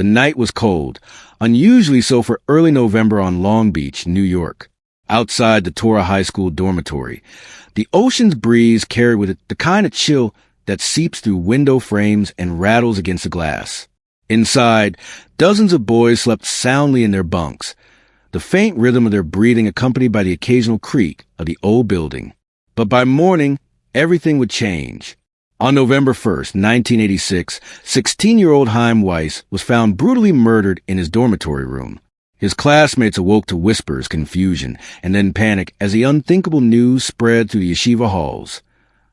The night was cold, unusually so for early November on Long Beach, New York. Outside the Torah High School dormitory, the ocean's breeze carried with it the kind of chill that seeps through window frames and rattles against the glass. Inside, dozens of boys slept soundly in their bunks, the faint rhythm of their breathing accompanied by the occasional creak of the old building. But by morning, everything would change. On November 1st, 1986, 16-year-old Chaim Weiss was found brutally murdered in his dormitory room. His classmates awoke to whispers, confusion, and then panic as the unthinkable news spread through the yeshiva halls.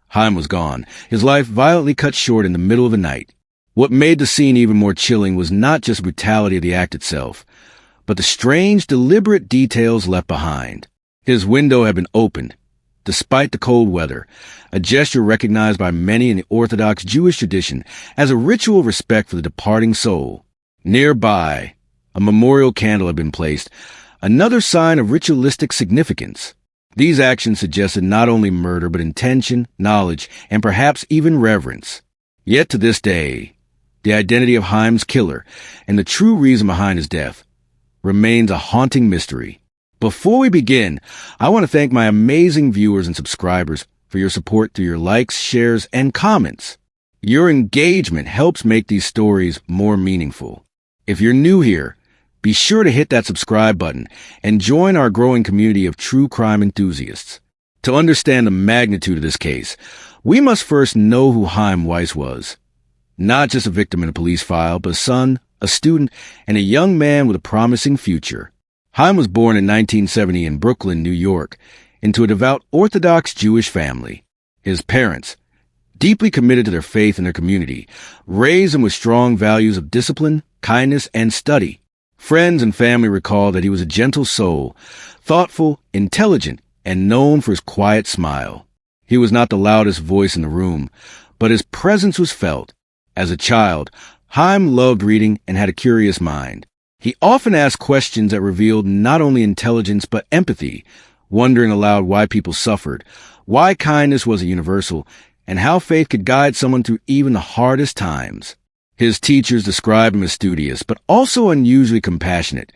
Chaim was gone, his life violently cut short in the middle of the night. What made the scene even more chilling was not just the brutality of the act itself, but the strange, deliberate details left behind. His window had been opened, despite the cold weather, a gesture recognized by many in the Orthodox Jewish tradition as a ritual of respect for the departing soul. Nearby, a memorial candle had been placed, another sign of ritualistic significance. These actions suggested not only murder, but intention, knowledge, and perhaps even reverence. Yet to this day, the identity of Chaim's killer and the true reason behind his death remains a haunting mystery. Before we begin, I want to thank my amazing viewers and subscribers for your support through your likes, shares, and comments. Your engagement helps make these stories more meaningful. If you're new here, be sure to hit that subscribe button and join our growing community of true crime enthusiasts. To understand the magnitude of this case, we must first know who Chaim Weiss was. Not just a victim in a police file, but a son, a student, and a young man with a promising future. Chaim was born in 1970 in Brooklyn, New York, into a devout Orthodox Jewish family. His parents, deeply committed to their faith and their community, raised him with strong values of discipline, kindness, and study. Friends and family recall that he was a gentle soul, thoughtful, intelligent, and known for his quiet smile. He was not the loudest voice in the room, but his presence was felt. As a child, Chaim loved reading and had a curious mind. He often asked questions that revealed not only intelligence but empathy, wondering aloud why people suffered, why kindness was a universal, and how faith could guide someone through even the hardest times. His teachers described him as studious, but also unusually compassionate,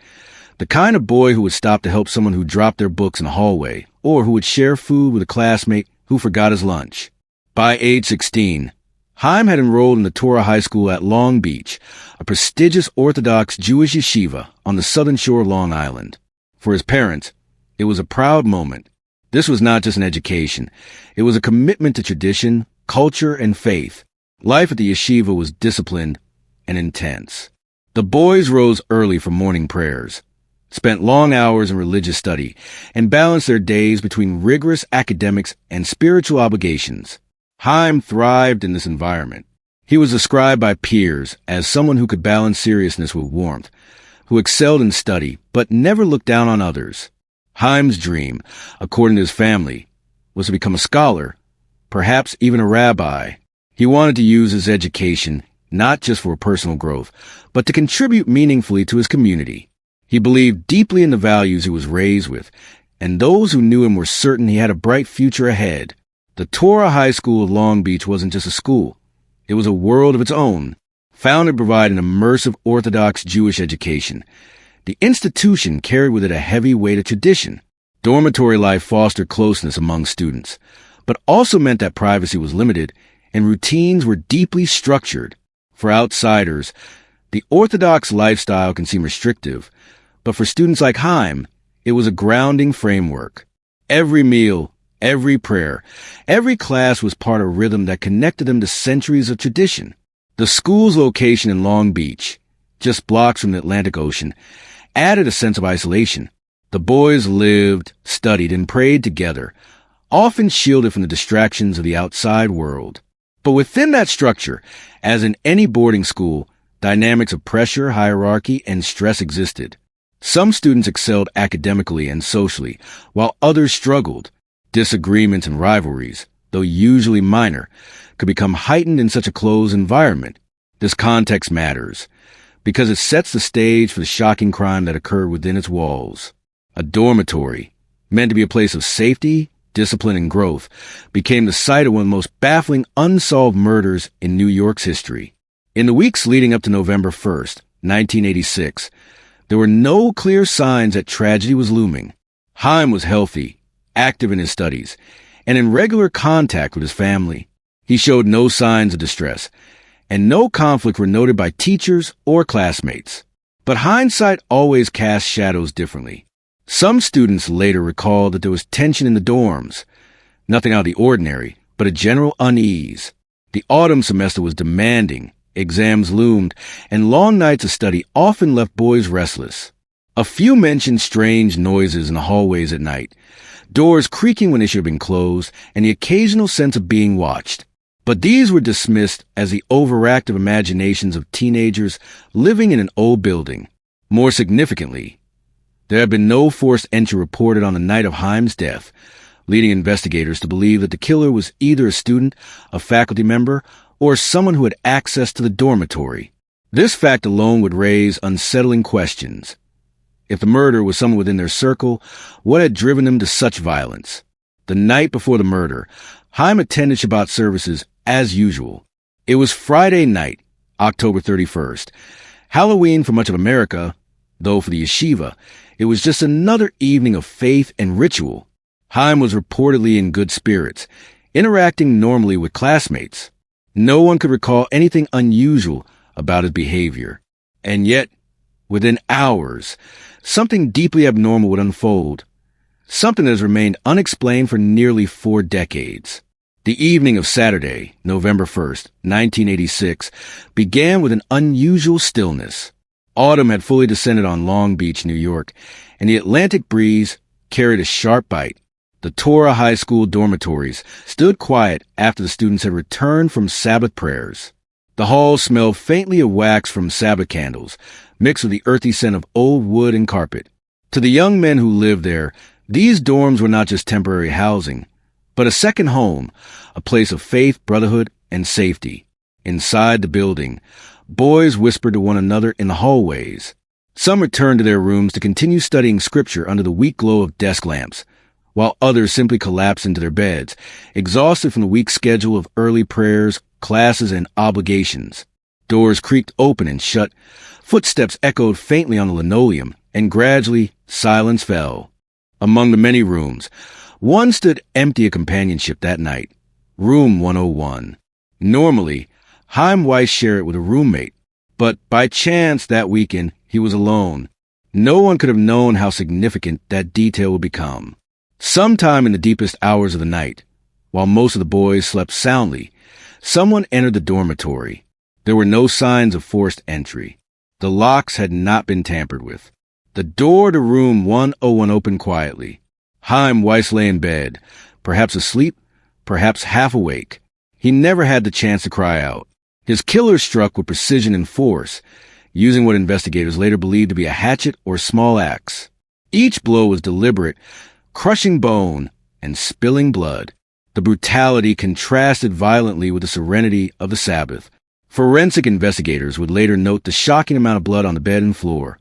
the kind of boy who would stop to help someone who dropped their books in the hallway, or who would share food with a classmate who forgot his lunch. By age 16, Chaim had enrolled in the Torah High School at Long Beach, a prestigious Orthodox Jewish yeshiva on the southern shore of Long Island. For his parents, it was a proud moment. This was not just an education. It was a commitment to tradition, culture, and faith. Life at the yeshiva was disciplined and intense. The boys rose early for morning prayers, spent long hours in religious study, and balanced their days between rigorous academics and spiritual obligations. Chaim thrived in this environment. He was described by peers as someone who could balance seriousness with warmth, who excelled in study but never looked down on others. Chaim's dream, according to his family, was to become a scholar, perhaps even a rabbi. He wanted to use his education not just for personal growth, but to contribute meaningfully to his community. He believed deeply in the values he was raised with, and those who knew him were certain he had a bright future ahead. The Torah High School of Long Beach wasn't just a school. It was a world of its own, founded to provide an immersive Orthodox Jewish education. The institution carried with it a heavy weight of tradition. Dormitory life fostered closeness among students, but also meant that privacy was limited and routines were deeply structured. For outsiders, the Orthodox lifestyle can seem restrictive, but for students like Chaim, it was a grounding framework. Every meal, every prayer, every class was part of a rhythm that connected them to centuries of tradition. The school's location in Long Beach, just blocks from the Atlantic Ocean, added a sense of isolation. The boys lived, studied, and prayed together, often shielded from the distractions of the outside world. But within that structure, as in any boarding school, dynamics of pressure, hierarchy, and stress existed. Some students excelled academically and socially, while others struggled. Disagreements and rivalries, though usually minor, could become heightened in such a closed environment. This context matters, because it sets the stage for the shocking crime that occurred within its walls. A dormitory, meant to be a place of safety, discipline, and growth, became the site of one of the most baffling unsolved murders in New York's history. In the weeks leading up to November 1st, 1986. There were no clear signs that tragedy was looming. Chaim was healthy, active in his studies, and in regular contact with his family. He showed no signs of distress, and no conflict were noted by teachers or classmates. But hindsight always casts shadows differently. Some students later recalled that there was tension in the dorms. Nothing out of the ordinary, but a general unease. The autumn semester was demanding, exams loomed, and long nights of study often left boys restless. A few mentioned strange noises in the hallways at night, doors creaking when they should have been closed, and the occasional sense of being watched. But these were dismissed as the overactive imaginations of teenagers living in an old building. More significantly, there had been no forced entry reported on the night of Chaim's death, leading investigators to believe that the killer was either a student, a faculty member, or someone who had access to the dormitory. This fact alone would raise unsettling questions. If the murderer was someone within their circle, what had driven them to such violence? The night before the murder, Chaim attended Shabbat services as usual. It was Friday night, October 31st. Halloween for much of America, though for the yeshiva, it was just another evening of faith and ritual. Chaim was reportedly in good spirits, interacting normally with classmates. No one could recall anything unusual about his behavior. And yet, within hours, something deeply abnormal would unfold. Something that has remained unexplained for nearly 4 decades. The evening of Saturday, November 1st, 1986, began with an unusual stillness. Autumn had fully descended on Long Beach, New York, and the Atlantic breeze carried a sharp bite. The Torah High School dormitories stood quiet after the students had returned from Sabbath prayers. The hall smelled faintly of wax from Sabbath candles, mixed with the earthy scent of old wood and carpet. To the young men who lived there, these dorms were not just temporary housing, but a second home, a place of faith, brotherhood, and safety. Inside the building, boys whispered to one another in the hallways. Some returned to their rooms to continue studying scripture under the weak glow of desk lamps, while others simply collapsed into their beds, exhausted from the week's schedule of early prayers, classes, and obligations. Doors creaked open and shut, footsteps echoed faintly on the linoleum, and gradually silence fell. Among the many rooms, one stood empty of companionship that night, room 101. Normally, Chaim Weiss shared it with a roommate, but by chance that weekend he was alone. No one could have known how significant that detail would become. Sometime in the deepest hours of the night, while most of the boys slept soundly, someone entered the dormitory. There were no signs of forced entry. The locks had not been tampered with. The door to room 101 opened quietly. Chaim Weiss lay in bed, perhaps asleep, perhaps half awake. He never had the chance to cry out. His killer struck with precision and force, using what investigators later believed to be a hatchet or small axe. Each blow was deliberate, crushing bone and spilling blood. The brutality contrasted violently with the serenity of the Sabbath. Forensic investigators would later note the shocking amount of blood on the bed and floor.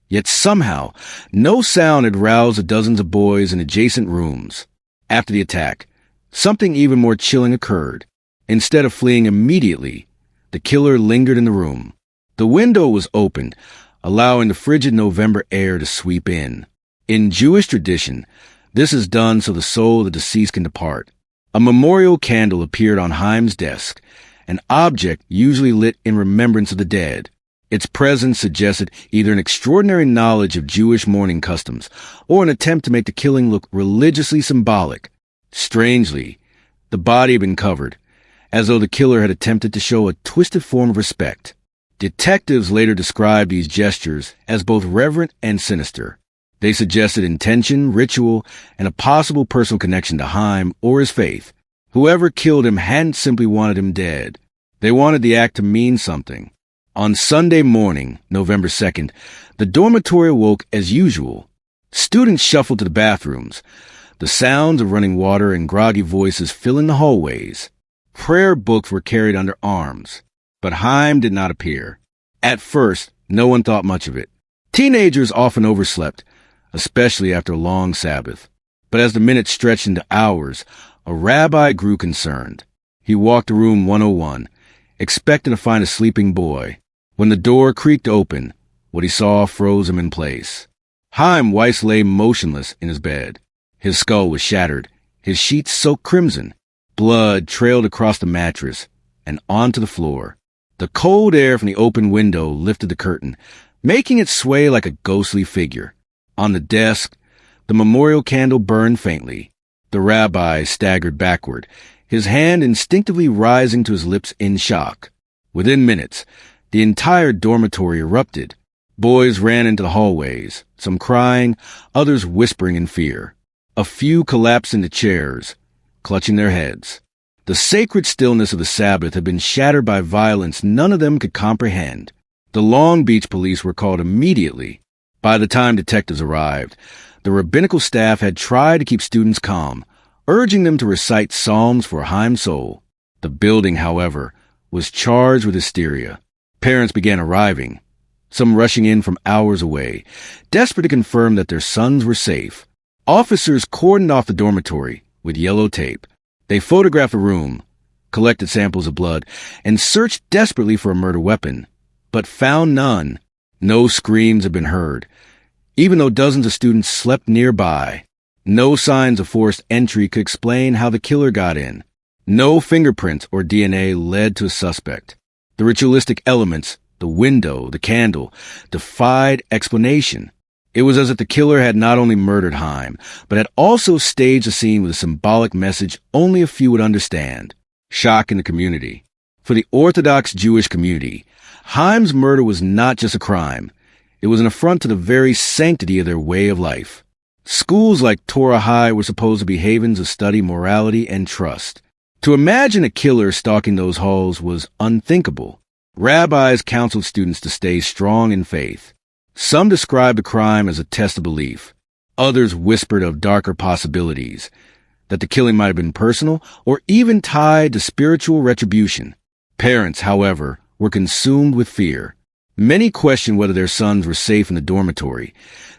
Yet somehow, no sound had roused the dozens of boys in adjacent rooms. After the attack, something even more chilling occurred. Instead of fleeing immediately, the killer lingered in the room. The window was opened, allowing the frigid November air to sweep in. In Jewish tradition, this is done so the soul of the deceased can depart. A memorial candle appeared on Chaim's desk, an object usually lit in remembrance of the dead. Its presence suggested either an extraordinary knowledge of Jewish mourning customs or an attempt to make the killing look religiously symbolic. Strangely, the body had been covered, as though the killer had attempted to show a twisted form of respect. Detectives later described these gestures as both reverent and sinister. They suggested intention, ritual, and a possible personal connection to Chaim or his faith. Whoever killed him hadn't simply wanted him dead. They wanted the act to mean something. On Sunday morning, November 2nd, the dormitory awoke as usual. Students shuffled to the bathrooms, the sounds of running water and groggy voices filling the hallways. Prayer books were carried under arms, but Chaim did not appear. At first, no one thought much of it. Teenagers often overslept, especially after a long Sabbath. But as the minutes stretched into hours, a rabbi grew concerned. He walked to room 101, expecting to find a sleeping boy. When the door creaked open, what he saw froze him in place. Chaim Weiss lay motionless in his bed. His skull was shattered, his sheets soaked crimson. Blood trailed across the mattress and onto the floor. The cold air from the open window lifted the curtain, making it sway like a ghostly figure. On the desk, the memorial candle burned faintly. The rabbi staggered backward, his hand instinctively rising to his lips in shock. Within minutes, the entire dormitory erupted. Boys ran into the hallways, some crying, others whispering in fear. A few collapsed into chairs, clutching their heads. The sacred stillness of the Sabbath had been shattered by violence none of them could comprehend. The Long Beach police were called immediately. By the time detectives arrived, the rabbinical staff had tried to keep students calm, urging them to recite psalms for Chaim's soul. The building, however, was charged with hysteria. Parents began arriving, some rushing in from hours away, desperate to confirm that their sons were safe. Officers cordoned off the dormitory with yellow tape. They photographed the room, collected samples of blood, and searched desperately for a murder weapon, but found none. No screams had been heard, even though dozens of students slept nearby. No signs of forced entry could explain how the killer got in. No fingerprints or DNA led to a suspect. The ritualistic elements, the window, the candle, defied explanation. It was as if the killer had not only murdered Chaim, but had also staged a scene with a symbolic message only a few would understand. Shock in the community. For the Orthodox Jewish community, Chaim's murder was not just a crime. It was an affront to the very sanctity of their way of life. Schools like Torah High were supposed to be havens of study, morality, and trust. To imagine a killer stalking those halls was unthinkable. Rabbis counseled students to stay strong in faith. Some described the crime as a test of belief. Others whispered of darker possibilities, that the killing might have been personal or even tied to spiritual retribution. Parents, however, were consumed with fear. Many questioned whether their sons were safe in the dormitory,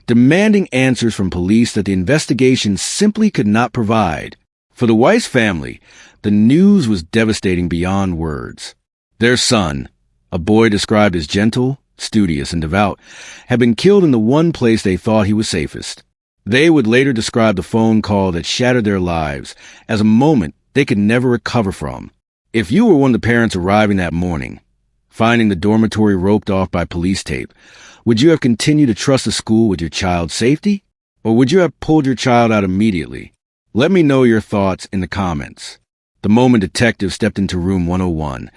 demanding answers from police that the investigation simply could not provide. For the Weiss family, the news was devastating beyond words. Their son, a boy described as gentle, studious, and devout, had been killed in the one place they thought he was safest. They would later describe the phone call that shattered their lives as a moment they could never recover from. If you were one of the parents arriving that morning, finding the dormitory roped off by police tape, would you have continued to trust the school with your child's safety? Or would you have pulled your child out immediately? Let me know your thoughts in the comments. The moment detectives stepped into room 101,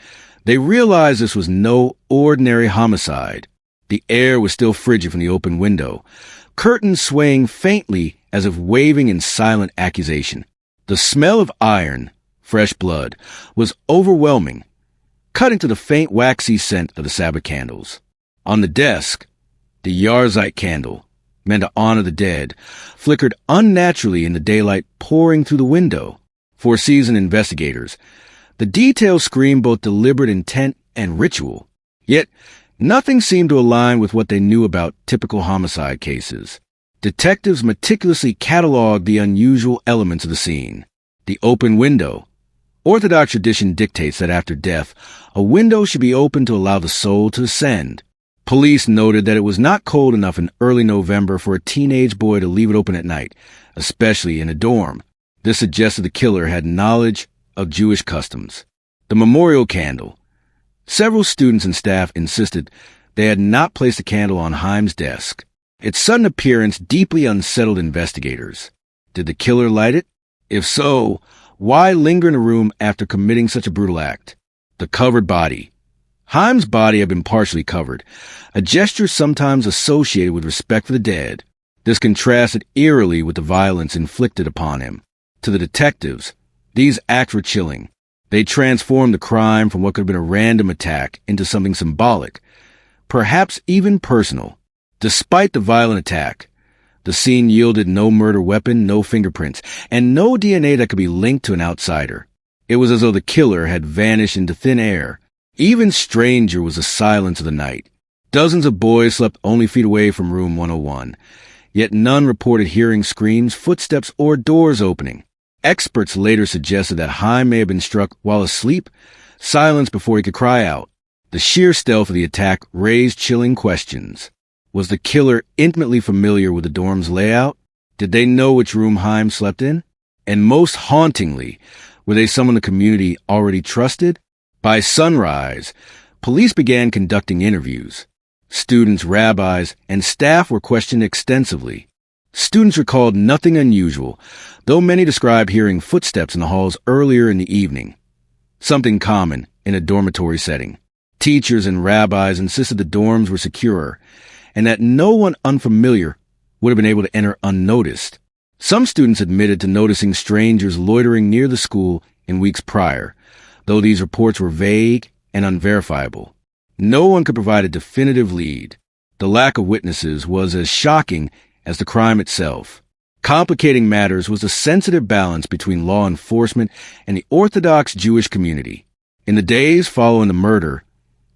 they realized this was no ordinary homicide. The air was still frigid from the open window, curtains swaying faintly as if waving in silent accusation. The smell of iron, fresh blood, was overwhelming, cutting to the faint waxy scent of the Sabbath candles. On the desk, the Yarzite candle, meant to honor the dead, flickered unnaturally in the daylight pouring through the window. For seasoned investigators, the details screamed both deliberate intent and ritual. Yet, nothing seemed to align with what they knew about typical homicide cases. Detectives meticulously cataloged the unusual elements of the scene. The open window. Orthodox tradition dictates that after death, a window should be opened to allow the soul to ascend. Police noted that it was not cold enough in early November for a teenage boy to leave it open at night, especially in a dorm. This suggested the killer had knowledge of Jewish customs. The memorial candle. Several students and staff insisted they had not placed the candle on Chaim's desk. Its sudden appearance deeply unsettled investigators. Did the killer light it? If so, why linger in a room after committing such a brutal act? The covered body. Chaim's body had been partially covered, a gesture sometimes associated with respect for the dead. This contrasted eerily with the violence inflicted upon him. To the detectives, these acts were chilling. They transformed the crime from what could have been a random attack into something symbolic, perhaps even personal. Despite the violent attack, the scene yielded no murder weapon, no fingerprints, and no DNA that could be linked to an outsider. It was as though the killer had vanished into thin air. Even stranger was the silence of the night. Dozens of boys slept only feet away from room 101, yet none reported hearing screams, footsteps, or doors opening. Experts later suggested that Chaim may have been struck while asleep, silenced before he could cry out. The sheer stealth of the attack raised chilling questions. Was the killer intimately familiar with the dorm's layout? Did they know which room Chaim slept in? And most hauntingly, were they someone the community already trusted? By sunrise, police began conducting interviews. Students, rabbis, and staff were questioned extensively. Students recalled nothing unusual, though many described hearing footsteps in the halls earlier in the evening, something common in a dormitory setting. Teachers and rabbis insisted the dorms were secure, and that no one unfamiliar would have been able to enter unnoticed. Some students admitted to noticing strangers loitering near the school in weeks prior, though these reports were vague and unverifiable. No one could provide a definitive lead. The lack of witnesses was as shocking as the crime itself. Complicating matters was the sensitive balance between law enforcement and the Orthodox Jewish community. In the days following the murder,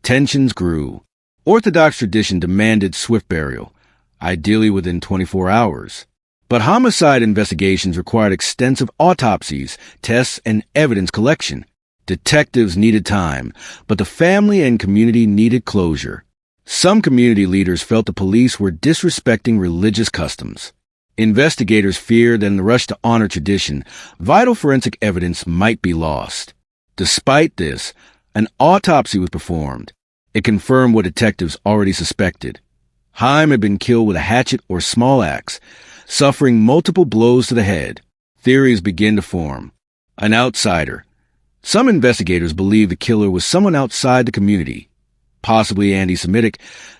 tensions grew. Orthodox tradition demanded swift burial, ideally within 24 hours. But homicide investigations required extensive autopsies, tests, and evidence collection. Detectives needed time, but the family and community needed closure. Some community leaders felt the police were disrespecting religious customs. Investigators feared that in the rush to honor tradition, vital forensic evidence might be lost. Despite this, an autopsy was performed. It confirmed what detectives already suspected. Chaim had been killed with a hatchet or small axe, suffering multiple blows to the head. Theories began to form. An outsider. Some investigators believed the killer was someone outside the community, possibly anti-Semitic,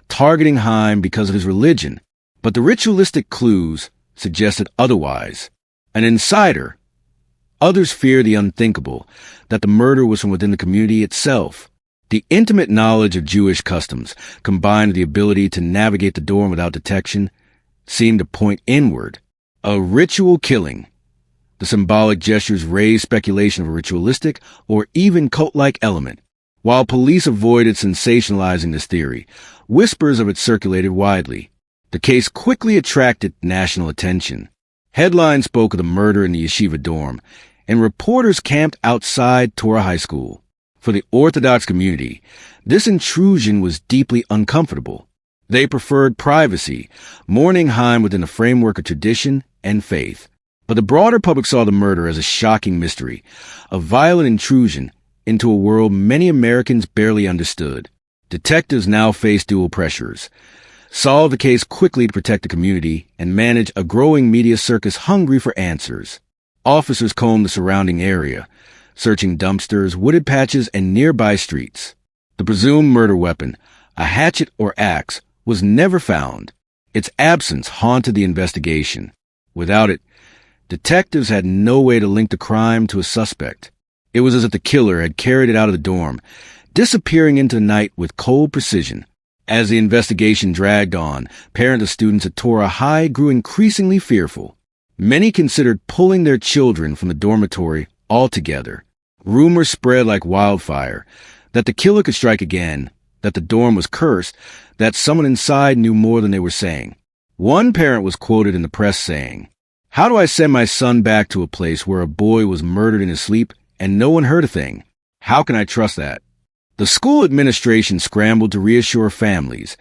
targeting Chaim because of his religion. But the ritualistic clues suggested otherwise. An insider. Others feared the unthinkable, that the murder was from within the community itself. The intimate knowledge of Jewish customs, combined with the ability to navigate the dorm without detection, seemed to point inward. A ritual killing. The symbolic gestures raised speculation of a ritualistic or even cult-like element. While police avoided sensationalizing this theory, whispers of it circulated widely. The case quickly attracted national attention. Headlines spoke of the murder in the yeshiva dorm, and reporters camped outside Torah High School. For the Orthodox community, this intrusion was deeply uncomfortable. They preferred privacy, mourning Chaim within the framework of tradition and faith. But the broader public saw the murder as a shocking mystery, a violent intrusion into a world many Americans barely understood. Detectives now faced dual pressures: solve the case quickly to protect the community and manage a growing media circus hungry for answers. Officers combed the surrounding area, searching dumpsters, wooded patches, and nearby streets. The presumed murder weapon, a hatchet or axe, was never found. Its absence haunted the investigation. Without it, detectives had no way to link the crime to a suspect. It was as if the killer had carried it out of the dorm, disappearing into the night with cold precision. As the investigation dragged on, parents of students at Torah High grew increasingly fearful. Many considered pulling their children from the dormitory altogether. Rumors spread like wildfire that the killer could strike again, that the dorm was cursed, that someone inside knew more than they were saying. One parent was quoted in the press saying, "How do I send my son back to a place where a boy was murdered in his sleep and no one heard a thing? How can I trust that?" The school administration scrambled to reassure families,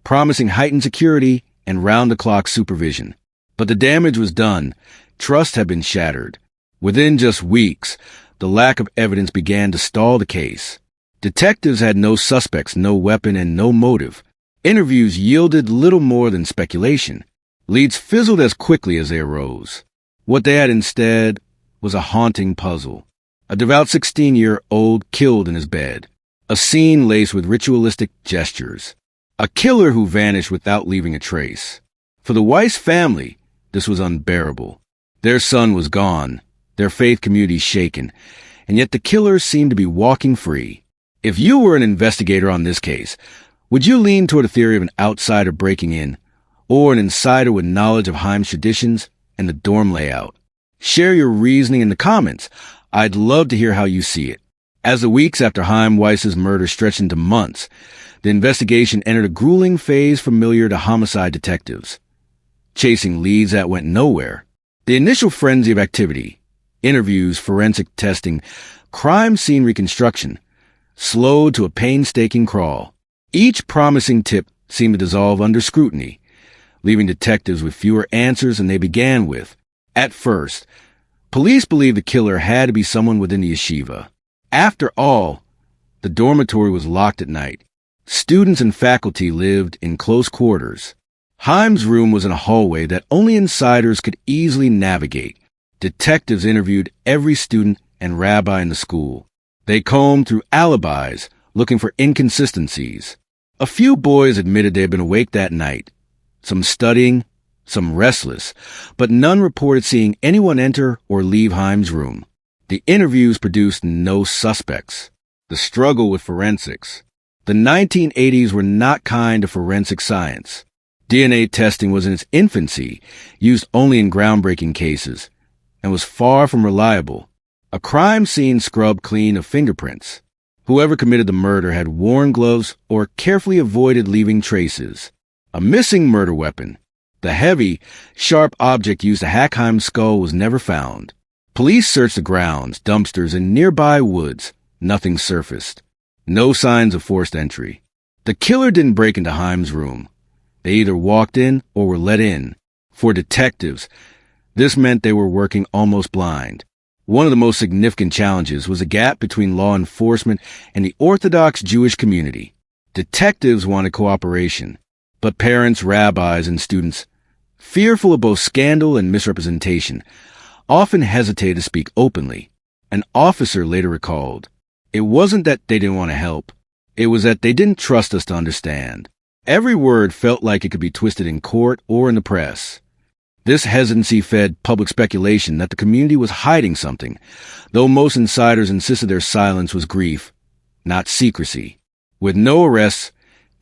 promising heightened security and round-the-clock supervision. But the damage was done. Trust had been shattered. Within just weeks, the lack of evidence began to stall the case. Detectives had no suspects, no weapon, and no motive. Interviews yielded little more than speculation. Leads fizzled as quickly as they arose. What they had instead was a haunting puzzle. A devout 16-year-old killed in his bed. A scene laced with ritualistic gestures. A killer who vanished without leaving a trace. For the Weiss family, this was unbearable. Their son was gone, their faith community shaken, and yet the killer seemed to be walking free. If you were an investigator on this case, would you lean toward a theory of an outsider breaking in, or an insider with knowledge of Chaim's traditions and the dorm layout? Share your reasoning in the comments. I'd love to hear how you see it. As the weeks after Chaim Weiss's murder stretched into months, the investigation entered a grueling phase familiar to homicide detectives. Chasing leads that went nowhere. The initial frenzy of activity, interviews, forensic testing, crime scene reconstruction, slowed to a painstaking crawl. Each promising tip seemed to dissolve under scrutiny, leaving detectives with fewer answers than they began with. At first, police believed the killer had to be someone within the yeshiva. After all, the dormitory was locked at night. Students and faculty lived in close quarters. Chaim's room was in a hallway that only insiders could easily navigate. Detectives interviewed every student and rabbi in the school. They combed through alibis, looking for inconsistencies. A few boys admitted they had been awake that night, some studying, some restless, but none reported seeing anyone enter or leave Chaim's room. The interviews produced no suspects. The struggle with forensics. The 1980s were not kind to forensic science. DNA testing was in its infancy, used only in groundbreaking cases, and was far from reliable. A crime scene scrubbed clean of fingerprints. Whoever committed the murder had worn gloves or carefully avoided leaving traces. A missing murder weapon. The heavy, sharp object used to hack Chaim's skull was never found. Police searched the grounds, dumpsters, and nearby woods. Nothing surfaced. No signs of forced entry. The killer didn't break into Chaim's room. They either walked in or were let in. For detectives, this meant they were working almost blind. One of the most significant challenges was a gap between law enforcement and the Orthodox Jewish community. Detectives wanted cooperation, but parents, rabbis, and students, fearful of both scandal and misrepresentation, often hesitated to speak openly. An officer later recalled, "It wasn't that they didn't want to help. It was that they didn't trust us to understand." Every word felt like it could be twisted in court or in the press. This hesitancy fed public speculation that the community was hiding something, though most insiders insisted their silence was grief, not secrecy. With no arrests,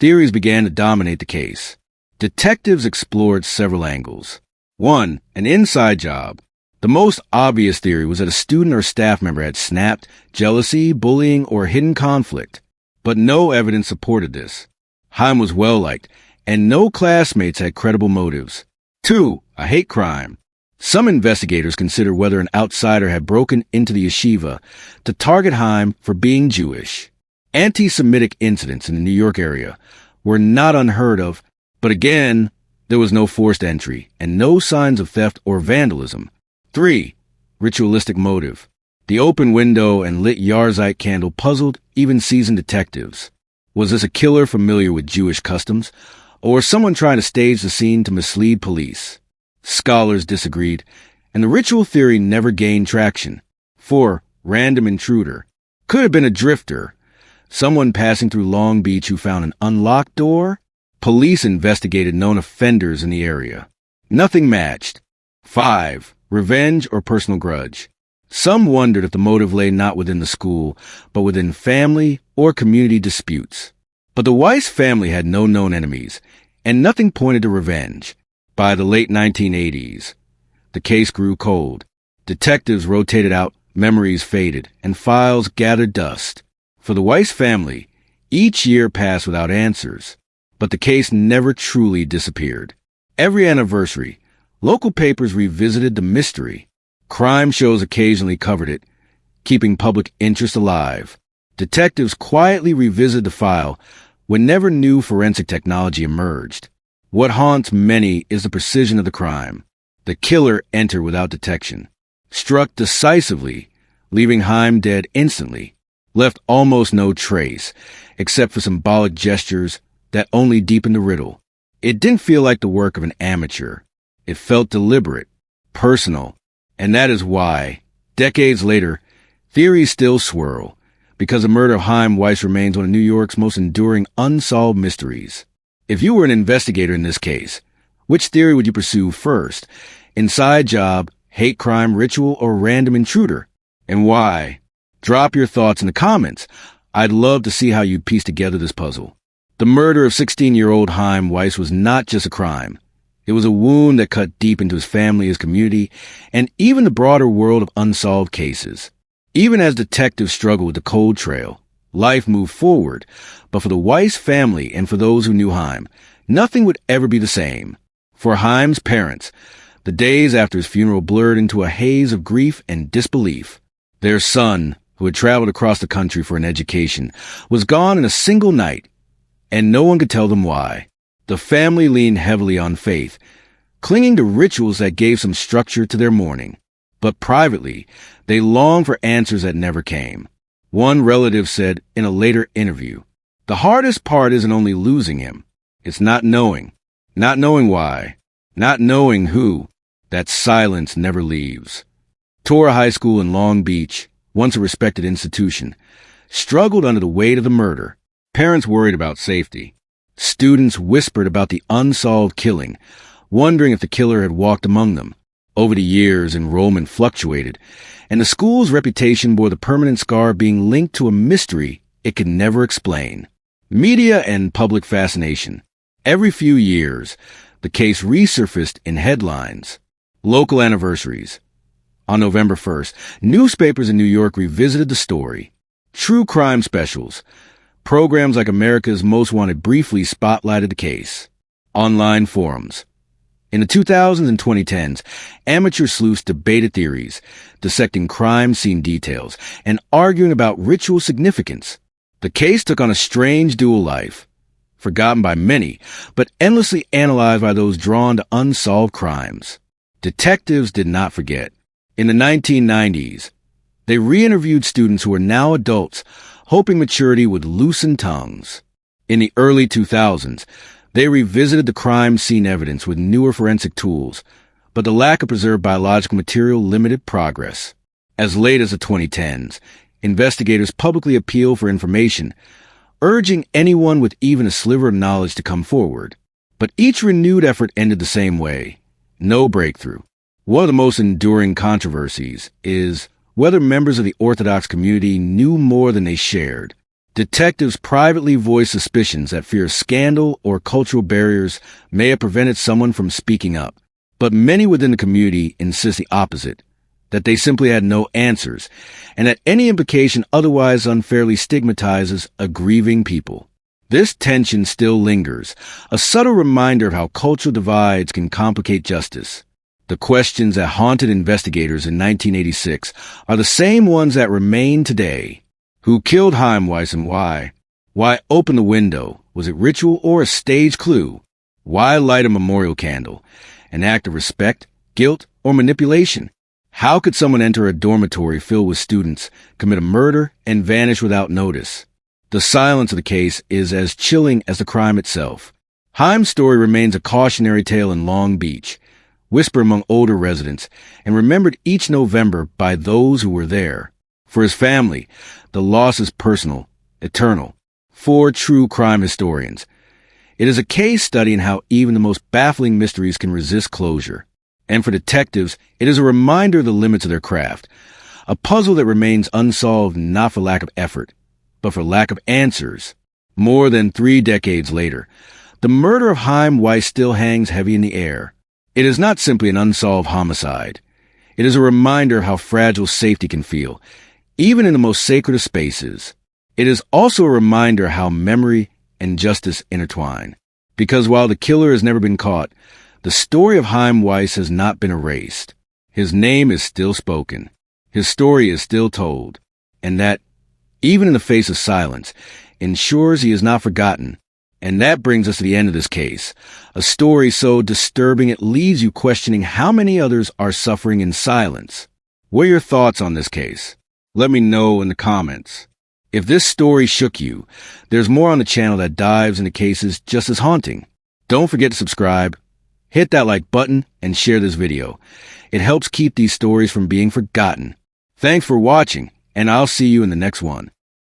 theories began to dominate the case. Detectives explored several angles. 1. An inside job. The most obvious theory was that a student or staff member had snapped, jealousy, bullying, or hidden conflict. But no evidence supported this. Chaim was well-liked, and no classmates had credible motives. 2. A hate crime. Some investigators considered whether an outsider had broken into the yeshiva to target Chaim for being Jewish. Anti-Semitic incidents in the New York area were not unheard of, but again, there was no forced entry and no signs of theft or vandalism. 3. Ritualistic motive. The open window and lit Yarzite candle puzzled even seasoned detectives. Was this a killer familiar with Jewish customs, or someone trying to stage the scene to mislead police? Scholars disagreed, and the ritual theory never gained traction. 4. Random intruder. Could have been a drifter, someone passing through Long Beach who found an unlocked door. Police investigated known offenders in the area. Nothing matched. 5. Revenge or personal grudge. Some wondered if the motive lay not within the school, but within family or community disputes. But the Weiss family had no known enemies, and nothing pointed to revenge. By the late 1980s, the case grew cold. Detectives rotated out, memories faded, and files gathered dust. For the Weiss family, each year passed without answers, but the case never truly disappeared. Every anniversary, local papers revisited the mystery. Crime shows occasionally covered it, keeping public interest alive. Detectives quietly revisited the file whenever new forensic technology emerged. What haunts many is the precision of the crime. The killer entered without detection, struck decisively, leaving Chaim dead instantly, left almost no trace, except for symbolic gestures that only deepened the riddle. It didn't feel like the work of an amateur. It felt deliberate, personal, and that is why, decades later, theories still swirl, because the murder of Chaim Weiss remains one of New York's most enduring unsolved mysteries. If you were an investigator in this case, which theory would you pursue first? Inside job, hate crime, ritual, or random intruder? And why? Drop your thoughts in the comments. I'd love to see how you piece together this puzzle. The murder of 16-year-old Chaim Weiss was not just a crime. It was a wound that cut deep into his family, his community, and even the broader world of unsolved cases. Even as detectives struggled with the cold trail, life moved forward, but for the Weiss family and for those who knew Chaim, nothing would ever be the same. For Chaim's parents, the days after his funeral blurred into a haze of grief and disbelief. Their son, who had traveled across the country for an education, was gone in a single night, and no one could tell them why. The family leaned heavily on faith, clinging to rituals that gave some structure to their mourning. But privately, they longed for answers that never came. One relative said in a later interview, "The hardest part isn't only losing him. It's not knowing why, not knowing who. That silence never leaves." Torah High School in Long Beach, once a respected institution, struggled under the weight of the murder. Parents worried about safety. Students whispered about the unsolved killing, wondering if the killer had walked among them. Over the years, enrollment fluctuated, and the school's reputation bore the permanent scar of being linked to a mystery it could never explain. Media and public fascination. Every few years, the case resurfaced in headlines. Local anniversaries. On November 1st, newspapers in New York revisited the story. True crime specials. Programs like America's Most Wanted briefly spotlighted the case. Online forums. In the 2000s and 2010s, amateur sleuths debated theories, dissecting crime scene details, and arguing about ritual significance. The case took on a strange dual life, forgotten by many, but endlessly analyzed by those drawn to unsolved crimes. Detectives did not forget. In the 1990s, they re-interviewed students who are now adults, hoping maturity would loosen tongues. In the early 2000s, they revisited the crime scene evidence with newer forensic tools, but the lack of preserved biological material limited progress. As late as the 2010s, investigators publicly appealed for information, urging anyone with even a sliver of knowledge to come forward. But each renewed effort ended the same way. No breakthrough. One of the most enduring controversies is whether members of the Orthodox community knew more than they shared. Detectives privately voiced suspicions that fear of scandal or cultural barriers may have prevented someone from speaking up. But many within the community insist the opposite, that they simply had no answers, and that any implication otherwise unfairly stigmatizes a grieving people. This tension still lingers, a subtle reminder of how cultural divides can complicate justice. The questions that haunted investigators in 1986 are the same ones that remain today. Who killed Chaim Weiss and why? Why open the window? Was it ritual or a stage clue? Why light a memorial candle? An act of respect, guilt, or manipulation? How could someone enter a dormitory filled with students, commit a murder, and vanish without notice? The silence of the case is as chilling as the crime itself. Chaim's story remains a cautionary tale in Long Beach, whispered among older residents, and remembered each November by those who were there. For his family, the loss is personal, eternal. For true crime historians, it is a case study in how even the most baffling mysteries can resist closure. And for detectives, it is a reminder of the limits of their craft, a puzzle that remains unsolved not for lack of effort, but for lack of answers. More than 3 decades later, the murder of Chaim Weiss still hangs heavy in the air. It is not simply an unsolved homicide. It is a reminder of how fragile safety can feel, even in the most sacred of spaces. It is also a reminder of how memory and justice intertwine. Because while the killer has never been caught, the story of Chaim Weiss has not been erased. His name is still spoken. His story is still told. And that, even in the face of silence, ensures he is not forgotten. And that brings us to the end of this case, a story so disturbing it leaves you questioning how many others are suffering in silence. What are your thoughts on this case? Let me know in the comments. If this story shook you, there's more on the channel that dives into cases just as haunting. Don't forget to subscribe, hit that like button, and share this video. It helps keep these stories from being forgotten. Thanks for watching, and I'll see you in the next one.